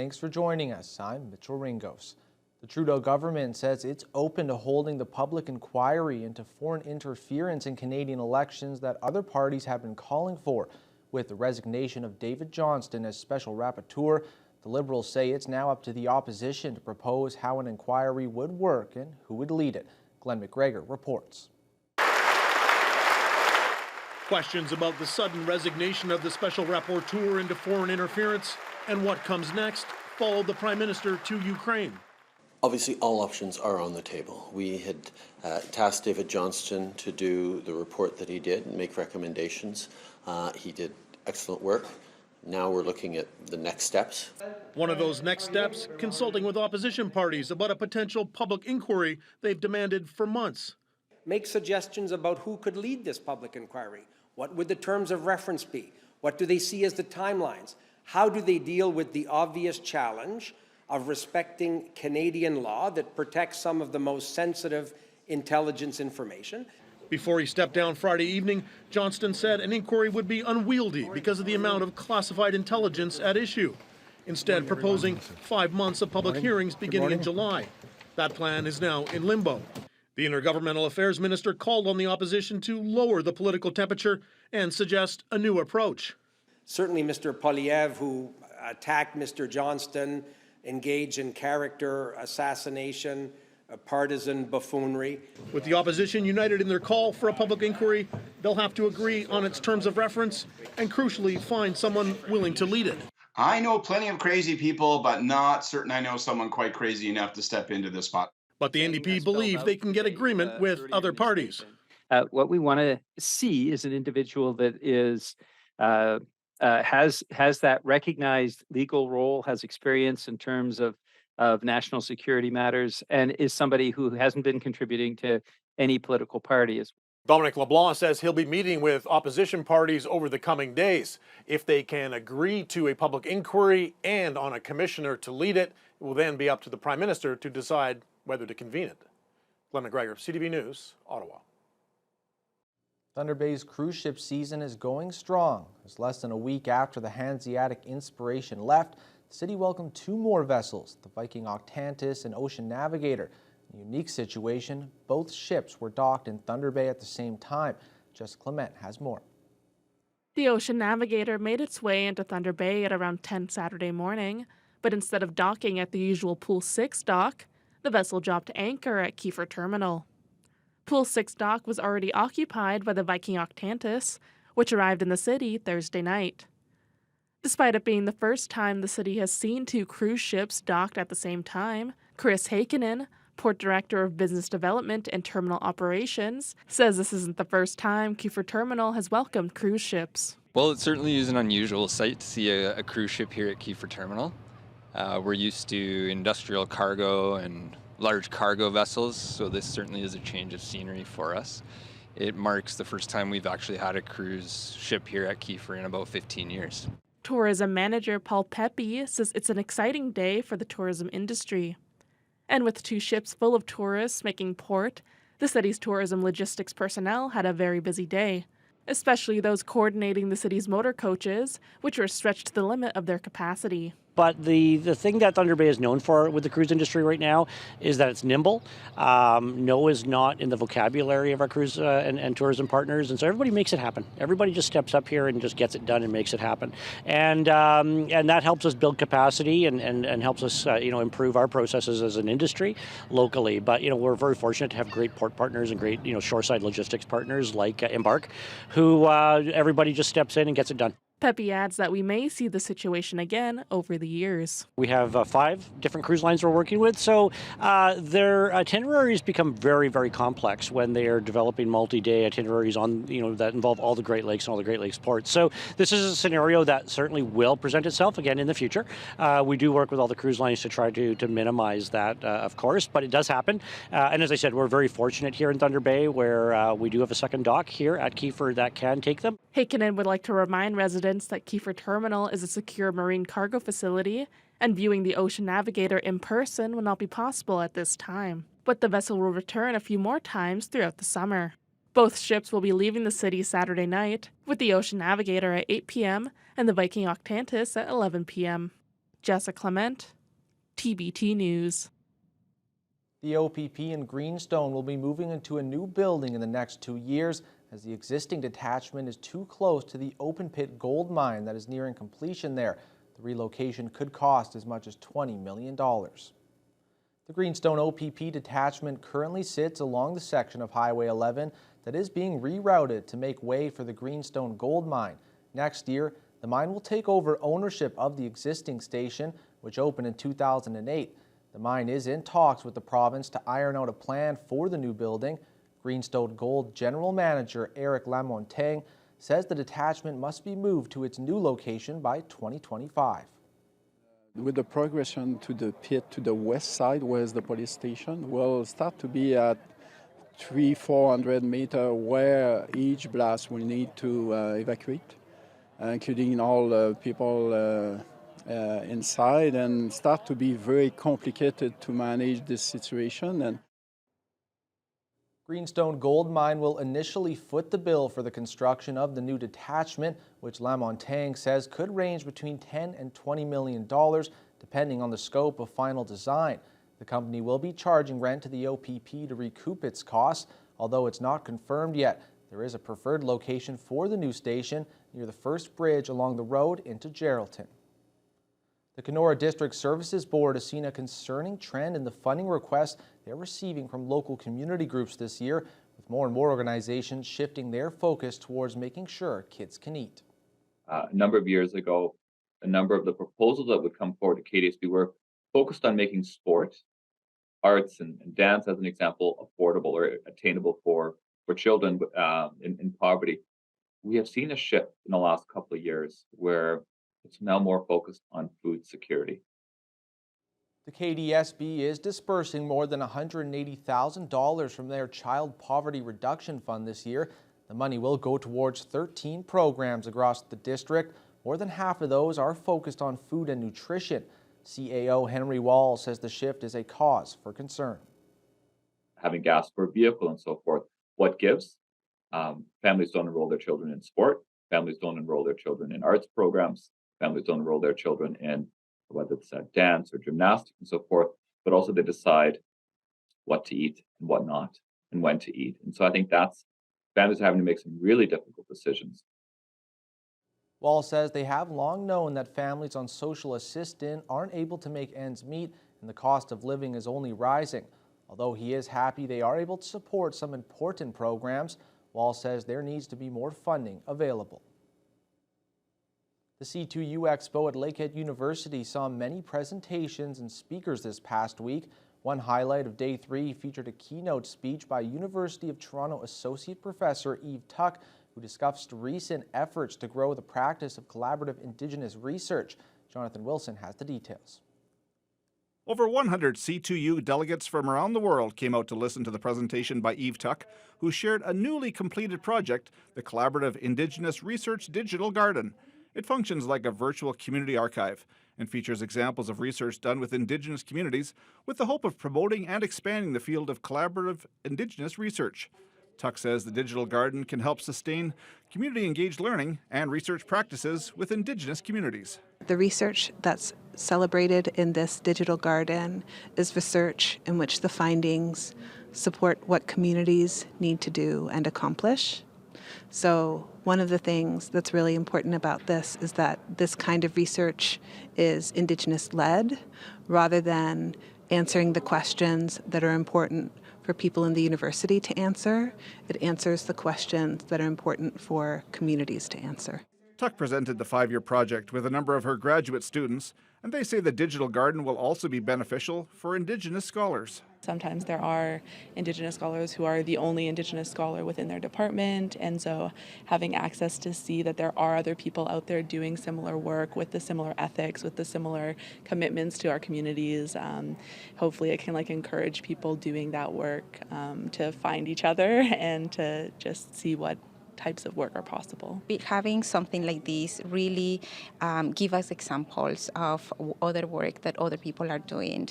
thanks for joining us. I'm Mitchell Ringos. The Trudeau government says it's open to holding the public inquiry into foreign interference in Canadian elections that other parties have been calling for. With the resignation of David Johnston as special rapporteur, the Liberals say it's now up to the opposition to propose how an inquiry would work and who would lead it. Glenn McGregor reports. Questions about the sudden resignation of the special rapporteur into foreign interference and what comes next followed the Prime Minister to Ukraine. Obviously, all options are on the table. We had tasked David Johnston to do the report that he did and make recommendations. He did excellent work. Now we're looking at the next steps. One of those next steps, consulting with opposition parties about a potential public inquiry they've demanded for months. Make suggestions about who could lead this public inquiry. What would the terms of reference be? What do they see as the timelines? How do they deal with the obvious challenge of respecting Canadian law that protects some of the most sensitive intelligence information? Before he stepped down Friday evening, Johnston said an inquiry would be unwieldy because of the amount of classified intelligence at issue, instead proposing 5 months of public hearings beginning in July. That plan is now in limbo. The Intergovernmental Affairs Minister called on the opposition to lower the political temperature and suggest a new approach. Certainly Mr. Poilievre, who attacked Mr. Johnston, engaged in character assassination, partisan buffoonery. With the opposition united in their call for a public inquiry, they'll have to agree on its terms of reference and, crucially, find someone willing to lead it. I know plenty of crazy people, but not certain I know someone quite crazy enough to step into this spot. But the NDP believe they can get agreement with other parties. What we want to see is an individual that is has that recognized legal role, has experience in terms of national security matters, and is somebody who hasn't been contributing to any political party. Dominic LeBlanc says he'll be meeting with opposition parties over the coming days. If they can agree to a public inquiry and on a commissioner to lead it, it will then be up to the Prime Minister to decide whether to convene it. Glenn McGregor, CTV News, Ottawa. Thunder Bay's cruise ship season is going strong. As less than a week after the Hanseatic Inspiration left, the city welcomed 2 more vessels, the Viking Octantis and Ocean Navigator. In a unique situation, both ships were docked in Thunder Bay at the same time. Jess Clement has more. The Ocean Navigator made its way into Thunder Bay at around 10 Saturday morning, but instead of docking at the usual Pool 6 dock, the vessel dropped anchor at Kiefer Terminal. Pool 6 dock was already occupied by the Viking Octantis, which arrived in the city Thursday night. Despite it being the first time the city has seen 2 cruise ships docked at the same time, Chris Heikkinen, Port Director of Business Development and Terminal Operations, says this isn't the first time Kiefer Terminal has welcomed cruise ships. Well, it certainly is an unusual sight to see a cruise ship here at Kiefer Terminal. We're used to industrial cargo and large cargo vessels, so this certainly is a change of scenery for us. It marks the first time we've actually had a cruise ship here at Kiefer in about 15 years. Tourism manager Paul Pepe says it's an exciting day for the tourism industry. And with 2 ships full of tourists making port, the city's tourism logistics personnel had a very busy day, especially those coordinating the city's motor coaches, which were stretched to the limit of their capacity. But the thing that Thunder Bay is known for with the cruise industry right now is that it's nimble. No is not in the vocabulary of our cruise and tourism partners, and so everybody makes it happen. Everybody just steps up here and just gets it done and makes it happen. And that helps us build capacity and helps us improve our processes as an industry locally. But we're very fortunate to have great port partners and great shoreside logistics partners like Embark, who everybody just steps in and gets it done. Pepe adds that we may see the situation again over the years. We have 5 different cruise lines we're working with, so their itineraries become very, very complex when they are developing multi-day itineraries on, that involve all the Great Lakes and all the Great Lakes ports. So this is a scenario that certainly will present itself again in the future. We do work with all the cruise lines to try to minimize that, of course, but it does happen. And as I said, we're very fortunate here in Thunder Bay where we do have a second dock here at Kiefer that can take them. Heikkinen would like to remind residents that Kiefer Terminal is a secure marine cargo facility, and viewing the Ocean Navigator in person will not be possible at this time. But the vessel will return a few more times throughout the summer. Both ships will be leaving the city Saturday night, with the Ocean Navigator at 8 p.m. and the Viking Octantis at 11 p.m. Jessica Clement, TBT News. The OPP and Greenstone will be moving into a new building in the next 2 years as the existing detachment is too close to the open pit gold mine that is nearing completion there. The relocation could cost as much as $20 million. The Greenstone OPP detachment currently sits along the section of Highway 11 that is being rerouted to make way for the Greenstone gold mine. Next year, the mine will take over ownership of the existing station, which opened in 2008. The mine is in talks with the province to iron out a plan for the new building. Greenstone Gold General Manager Eric Lamontagne says the detachment must be moved to its new location by 2025. With the progression to the pit to the west side, where is the police station, will start to be at 300-400 meters where each blast will need to evacuate, including all people inside, and start to be very complicated to manage this situation. And Greenstone Gold Mine will initially foot the bill for the construction of the new detachment, which Lamontagne says could range between $10 and $20 million, depending on the scope of final design. The company will be charging rent to the OPP to recoup its costs, although it's not confirmed yet. There is a preferred location for the new station near the first bridge along the road into Geraldton. The Kenora District Services Board has seen a concerning trend in the funding requests they're receiving from local community groups this year, with more and more organizations shifting their focus towards making sure kids can eat. A number of years ago, a number of the proposals that would come forward to KDSB were focused on making sport, arts, and dance, as an example, affordable or attainable for children in poverty. We have seen a shift in the last couple of years where it's now more focused on food security. The KDSB is dispersing more than $180,000 from their Child Poverty Reduction Fund this year. The money will go towards 13 programs across the district. More than half of those are focused on food and nutrition. CAO Henry Wall says the shift is a cause for concern. Having gas for a vehicle and so forth, what gives? Families don't enroll their children in sport. Families don't enroll their children in arts programs. Families don't enroll their children in whether it's dance or gymnastics and so forth, but also they decide what to eat and what not and when to eat. And so I think that's families are having to make some really difficult decisions. Wall says they have long known that families on social assistance aren't able to make ends meet and the cost of living is only rising. Although he is happy they are able to support some important programs, Wall says there needs to be more funding available. The C2U Expo at Lakehead University saw many presentations and speakers this past week. One highlight of Day 3 featured a keynote speech by University of Toronto Associate Professor Eve Tuck, who discussed recent efforts to grow the practice of collaborative Indigenous research. Jonathan Wilson has the details. Over 100 C2U delegates from around the world came out to listen to the presentation by Eve Tuck, who shared a newly completed project, the Collaborative Indigenous Research Digital Garden. It functions like a virtual community archive and features examples of research done with Indigenous communities with the hope of promoting and expanding the field of collaborative Indigenous research. Tuck says the Digital Garden can help sustain community-engaged learning and research practices with Indigenous communities. The research that's celebrated in this Digital Garden is research in which the findings support what communities need to do and accomplish. So one of the things that's really important about this is that this kind of research is Indigenous-led rather than answering the questions that are important for people in the university to answer. It answers the questions that are important for communities to answer. Tuck presented the 5-year project with a number of her graduate students, and they say the Digital Garden will also be beneficial for Indigenous scholars. Sometimes there are Indigenous scholars who are the only Indigenous scholar within their department, and so having access to see that there are other people out there doing similar work with the similar ethics, with the similar commitments to our communities, hopefully it can encourage people doing that work to find each other and to just see what types of work are possible. Having something like this really give us examples of other work that other people are doing,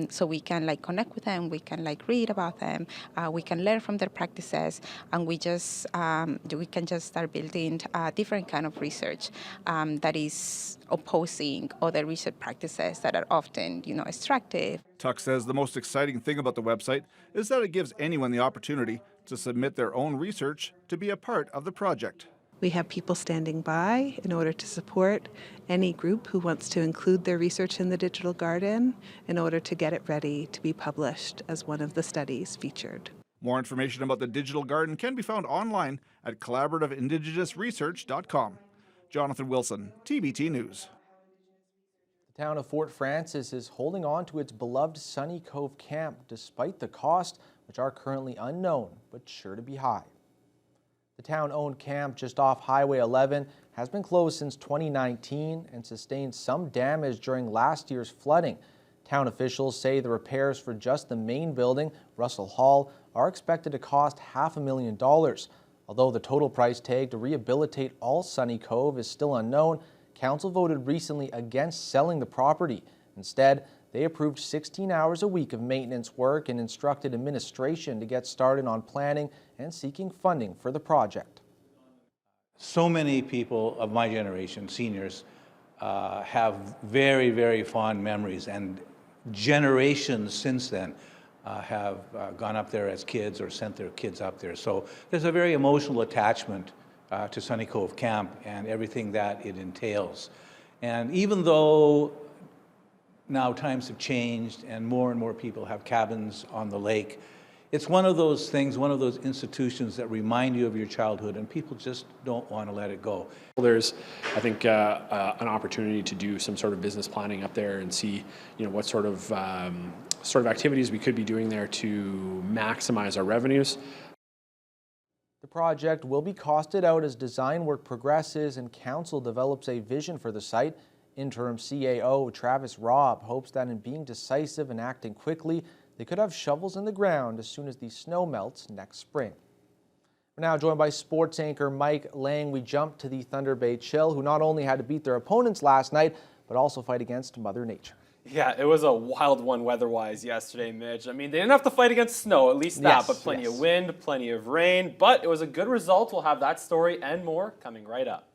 so we can like connect with them, we can like read about them, we can learn from their practices, and we can just start building a different kind of research that is opposing other research practices that are often, extractive. Tuck says the most exciting thing about the website is that it gives anyone the opportunity to submit their own research to be a part of the project. We have people standing by in order to support any group who wants to include their research in the digital garden in order to get it ready to be published as one of the studies featured. More information about the digital garden can be found online at collaborativeindigenousresearch.com. Jonathan Wilson, TBT News. The town of Fort Frances is holding on to its beloved Sunny Cove camp despite the costs, which are currently unknown but sure to be high. The town-owned camp just off Highway 11 has been closed since 2019 and sustained some damage during last year's flooding. Town officials say the repairs for just the main building, Russell Hall, are expected to cost $500,000. Although the total price tag to rehabilitate all Sunny Cove is still unknown, Council voted recently against selling the property. Instead, they approved 16 hours a week of maintenance work and instructed administration to get started on planning and seeking funding for the project. So many people of my generation, seniors, have very, very fond memories, and generations since then have gone up there as kids or sent their kids up there. So there's a very emotional attachment to Sunny Cove Camp and everything that it entails. And even though now times have changed and more people have cabins on the lake, it's one of those things, one of those institutions that remind you of your childhood, and people just don't want to let it go. There's, I think, an opportunity to do some sort of business planning up there and see, what sort of activities we could be doing there to maximize our revenues. The project will be costed out as design work progresses and council develops a vision for the site. Interim CAO Travis Robb hopes that in being decisive and acting quickly, they could have shovels in the ground as soon as the snow melts next spring. We're now joined by sports anchor Mike Lang. We jump to the Thunder Bay Chill, who not only had to beat their opponents last night, but also fight against Mother Nature. Yeah, it was a wild one weather-wise yesterday, Mitch. I mean, they didn't have to fight against snow, at least that, but plenty of wind, plenty of rain. But it was a good result. We'll have that story and more coming right up.